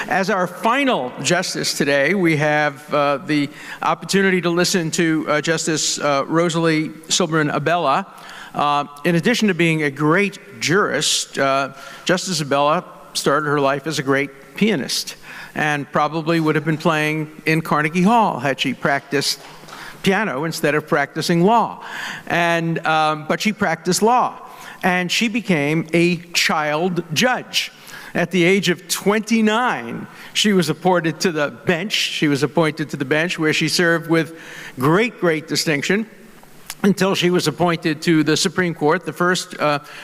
As our final justice today, we have the opportunity to listen to Justice Rosalie Silberman Abella. In addition to being a great jurist, Justice Abella started her life as a great pianist and probably would have been playing in Carnegie Hall had she practiced piano instead of practicing law. But she practiced law, and she became a child judge. At the age of 29, she was appointed to the bench. She was appointed to the bench where she served with great distinction until she was appointed to the Supreme Court, the first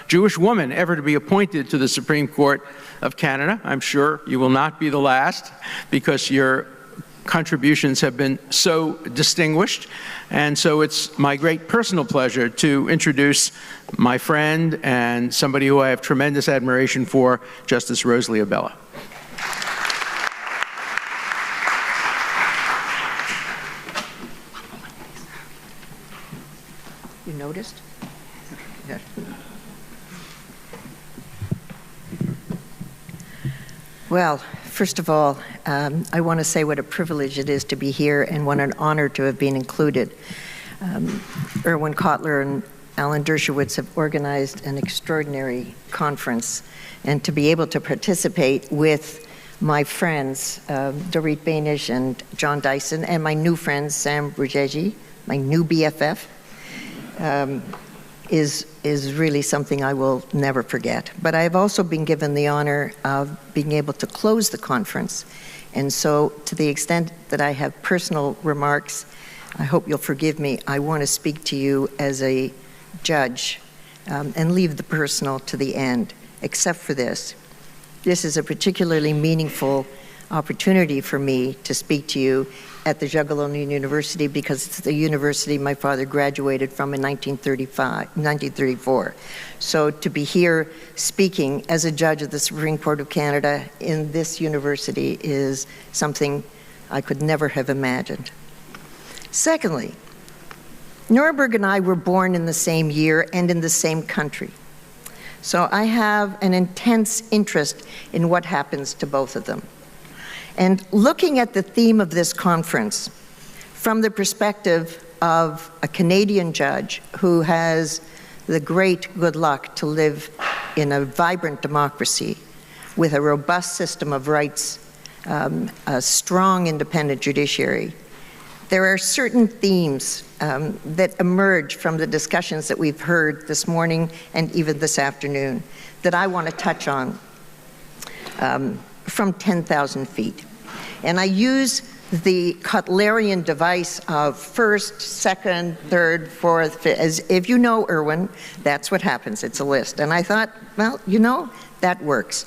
Jewish woman ever to be appointed to the Supreme Court of Canada. I'm sure you will not be the last because your contributions have been so distinguished. And so it's my great personal pleasure to introduce my friend and somebody who I have tremendous admiration for, Justice Rosalie Abella. You noticed? Yeah. Well, first of all, I want to say what a privilege it is to be here and what an honor to have been included. Erwin Kotler and Alan Dershowitz have organized an extraordinary conference, and to be able to participate with my friends, Dorit Banish and John Dyson, and my new friend, Sam Brujeji, my new BFF, is really something I will never forget. But I have also been given the honor of being able to close the conference. And so to the extent that I have personal remarks, I hope you'll forgive me. I want to speak to you as a judge and leave the personal to the end, except for this. This is a particularly meaningful opportunity for me to speak to you at the Jagiellonian University because it's the university my father graduated from in 1934. So to be here speaking as a judge of the Supreme Court of Canada in this university is something I could never have imagined. Secondly, Nuremberg and I were born in the same year and in the same country. So I have an intense interest in what happens to both of them. And looking at the theme of this conference from the perspective of a Canadian judge who has the great good luck to live in a vibrant democracy with a robust system of rights, a strong independent judiciary, there are certain themes that emerge from the discussions that we've heard this morning and even this afternoon that I want to touch on from 10,000 feet. And I use the Kotlerian device of first, second, third, fourth, fifth. As if you know Erwin, that's what happens. It's a list. And I thought, well, you know, that works.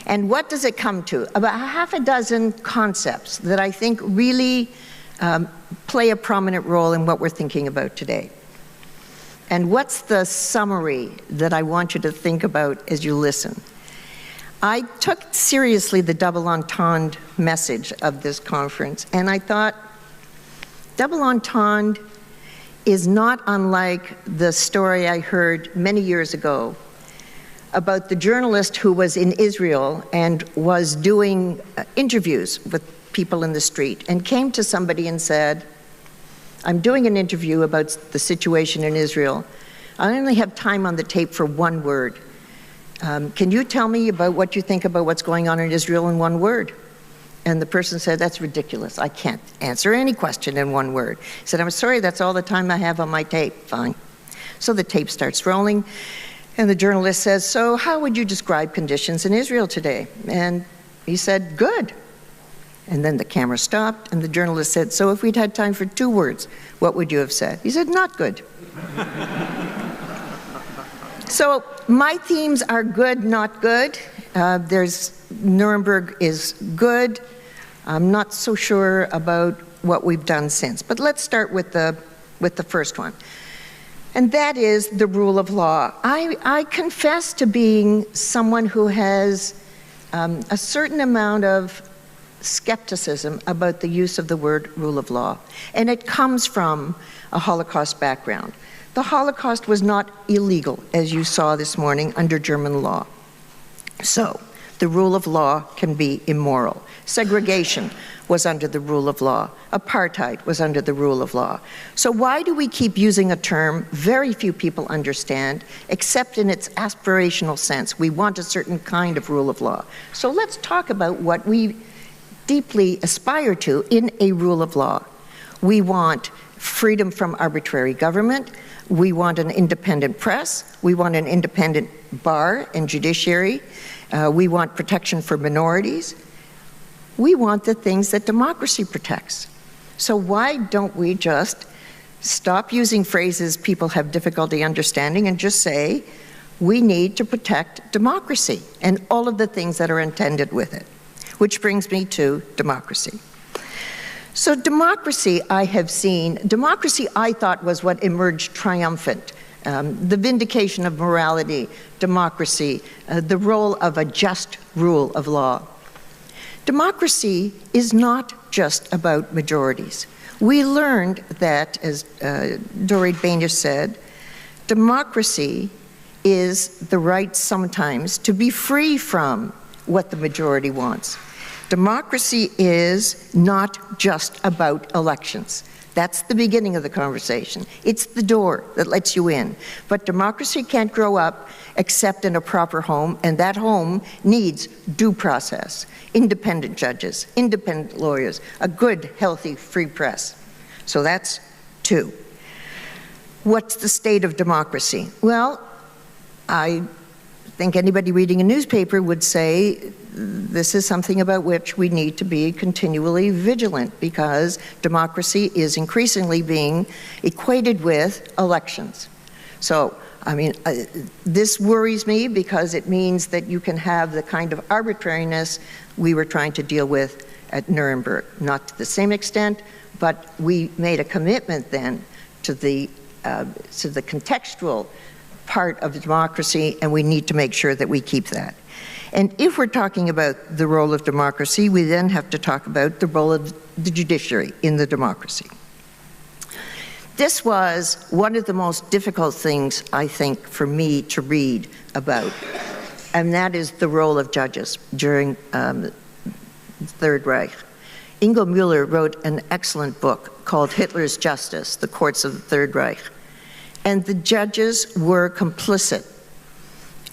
And what does it come to? About half a dozen concepts that I think really play a prominent role in what we're thinking about today. And what's the summary that I want you to think about as you listen? I took seriously the double entendre message of this conference, and I thought double entendre is not unlike the story I heard many years ago about the journalist who was in Israel and was doing interviews with people in the street and came to somebody and said, I'm doing an interview about the situation in Israel. I only have time on the tape for one word. Can you tell me about what you think about what's going on in Israel in one word? And the person said, that's ridiculous. I can't answer any question in one word. He said, I'm sorry, that's all the time I have on my tape. Fine. So the tape starts rolling, and the journalist says, so how would you describe conditions in Israel today? And he said, good. And then the camera stopped, and the journalist said, so if we'd had time for 2 words, what would you have said? He said, not good. So my themes are good, not good. Nuremberg is good. I'm not so sure about what we've done since. But let's start with the first one. And that is the rule of law. I confess to being someone who has a certain amount of skepticism about the use of the word rule of law. And it comes from a Holocaust background. The Holocaust was not illegal, as you saw this morning, under German law. So The rule of law can be immoral. Segregation was under the rule of law. Apartheid was under the rule of law. So why do we keep using a term very few people understand, except in its aspirational sense? We want a certain kind of rule of law. So let's talk about what we deeply aspire to in a rule of law. We want freedom from arbitrary government. We want an independent press. We want an independent bar and judiciary. We want protection for minorities. We want the things that democracy protects. So why don't we just stop using phrases people have difficulty understanding and just say, we need to protect democracy and all of the things that are intended with it? Which brings me to democracy. So democracy, I thought was what emerged triumphant. The vindication of morality, democracy, the role of a just rule of law. Democracy is not just about majorities. We learned that, as Doreen Bainish said, democracy is the right sometimes to be free from what the majority wants. Democracy is not just about elections. That's the beginning of the conversation. It's the door that lets you in. But democracy can't grow up except in a proper home, and that home needs due process, independent judges, independent lawyers, a good, healthy, free press. So that's two. What's the state of democracy? Well, I think anybody reading a newspaper would say this is something about which we need to be continually vigilant, because democracy is increasingly being equated with elections. So, I mean, this worries me because it means that you can have the kind of arbitrariness we were trying to deal with at Nuremberg. Not to the same extent, but we made a commitment then to the contextual part of democracy, and we need to make sure that we keep that. And if we're talking about the role of democracy, we then have to talk about the role of the judiciary in the democracy. This was one of the most difficult things, I think, for me to read about, and that is the role of judges during the Third Reich. Ingo Müller wrote an excellent book called Hitler's Justice, The Courts of the Third Reich. And the judges were complicit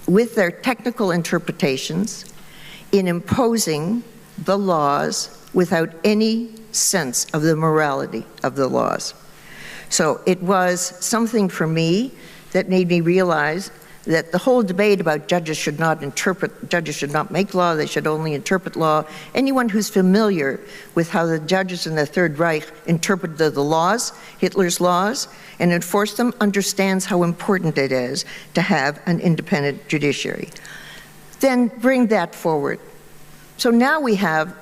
with their technical interpretations in imposing the laws without any sense of the morality of the laws. So it was something for me that made me realize that the whole debate about judges should not make law, they should only interpret law. Anyone who's familiar with how the judges in the Third Reich interpreted the laws, Hitler's laws, and enforced them, understands how important it is to have an independent judiciary. Then bring that forward. So now we have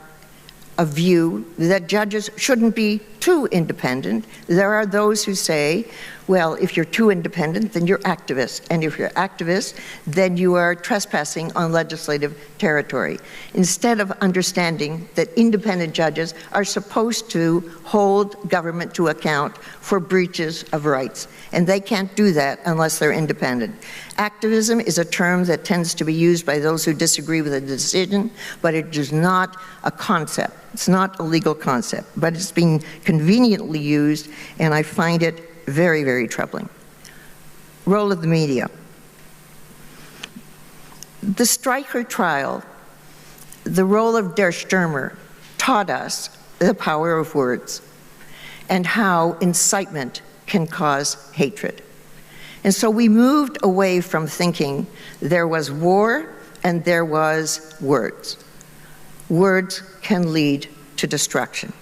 a view that judges shouldn't be too independent. There are those who say, well, if you're too independent, then you're activist. And if you're activist, then you are trespassing on legislative territory. Instead of understanding that independent judges are supposed to hold government to account for breaches of rights. And they can't do that unless they're independent. Activism is a term that tends to be used by those who disagree with a decision, but it is not a concept. It's not a legal concept, but it's being conveniently used, and I find it very, very troubling. Role of the media. The Streicher trial, the role of Der Stürmer, taught us the power of words and how incitement can cause hatred. And so we moved away from thinking there was war and there was words. Words can lead to destruction.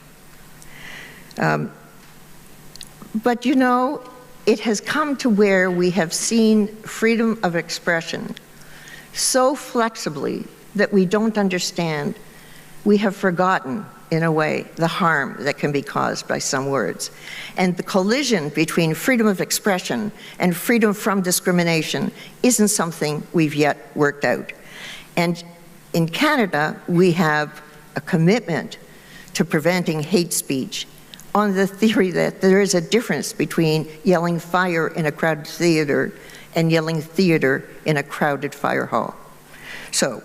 But you know, it has come to where we have seen freedom of expression so flexibly that we don't understand. We have forgotten, in a way, the harm that can be caused by some words. And the collision between freedom of expression and freedom from discrimination isn't something we've yet worked out. And in Canada, we have a commitment to preventing hate speech on the theory that there is a difference between yelling fire in a crowded theater and yelling theater in a crowded fire hall. So,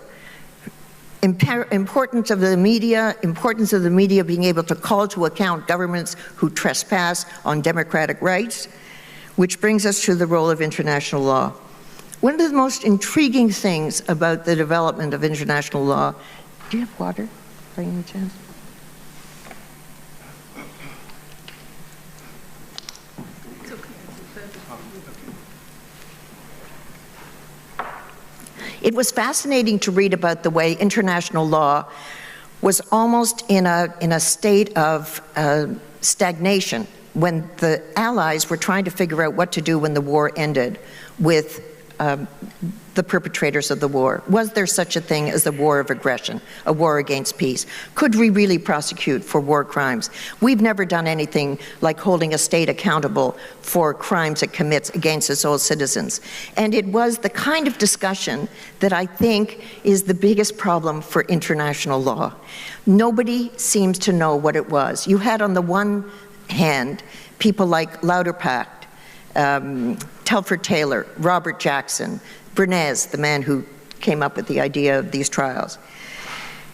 Importance of the media being able to call to account governments who trespass on democratic rights, which brings us to the role of international law. One of the most intriguing things about the development of international law, do you have water by any chance? It was fascinating to read about the way international law was almost in a state of stagnation when the Allies were trying to figure out what to do when the war ended with the perpetrators of the war. Was there such a thing as a war of aggression, a war against peace? Could we really prosecute for war crimes? We've never done anything like holding a state accountable for crimes it commits against its own citizens. And it was the kind of discussion that I think is the biggest problem for international law. Nobody seems to know what it was. You had on the one hand people like Lauterpacht, Telford Taylor, Robert Jackson, Bernays, the man who came up with the idea of these trials,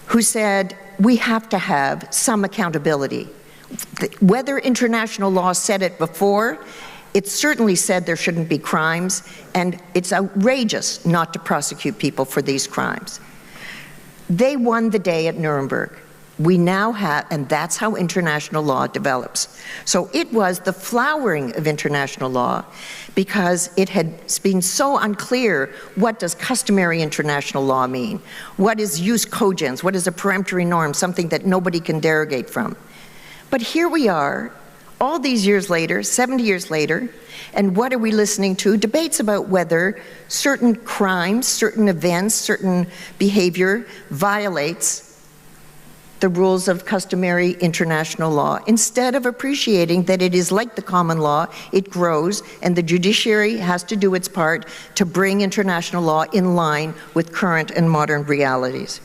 who said, we have to have some accountability. Whether international law said it before, it certainly said there shouldn't be crimes, and it's outrageous not to prosecute people for these crimes. They won the day at Nuremberg. We now have, and that's how international law develops. So it was the flowering of international law because it had been so unclear, what does customary international law mean? What is jus cogens? What is a peremptory norm, something that nobody can derogate from? But here we are, all these years later, 70 years later, and what are we listening to? Debates about whether certain crimes, certain events, certain behavior violates the rules of customary international law, instead of appreciating that it is like the common law, it grows, and the judiciary has to do its part to bring international law in line with current and modern realities.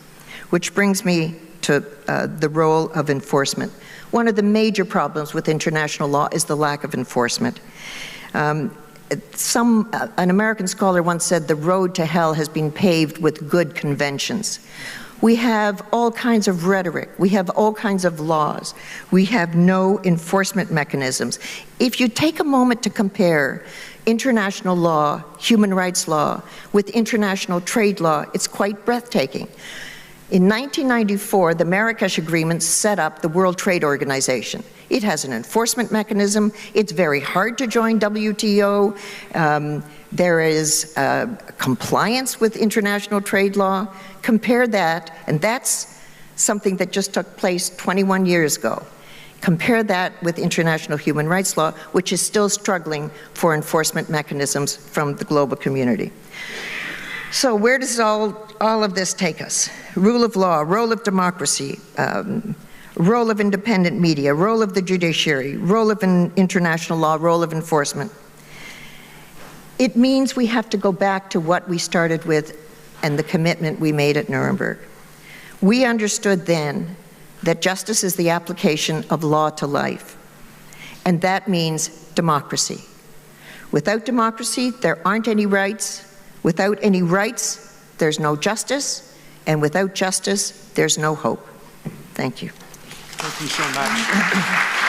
Which brings me to the role of enforcement. One of the major problems with international law is the lack of enforcement. An American scholar once said, the road to hell has been paved with good conventions. We have all kinds of rhetoric. We have all kinds of laws. We have no enforcement mechanisms. If you take a moment to compare international law, human rights law, with international trade law, it's quite breathtaking. In 1994, the Marrakesh Agreement set up the World Trade Organization. It has an enforcement mechanism. It's very hard to join WTO. There is compliance with international trade law. Compare that, and that's something that just took place 21 years ago. Compare that with international human rights law, which is still struggling for enforcement mechanisms from the global community. So where does all of this take us? Rule of law, role of democracy, role of independent media, role of the judiciary, role of international law, role of enforcement. It means we have to go back to what we started with and the commitment we made at Nuremberg. We understood then that justice is the application of law to life, and that means democracy. Without democracy, there aren't any rights. Without any rights, there's no justice, and without justice, there's no hope. Thank you. Thank you so much.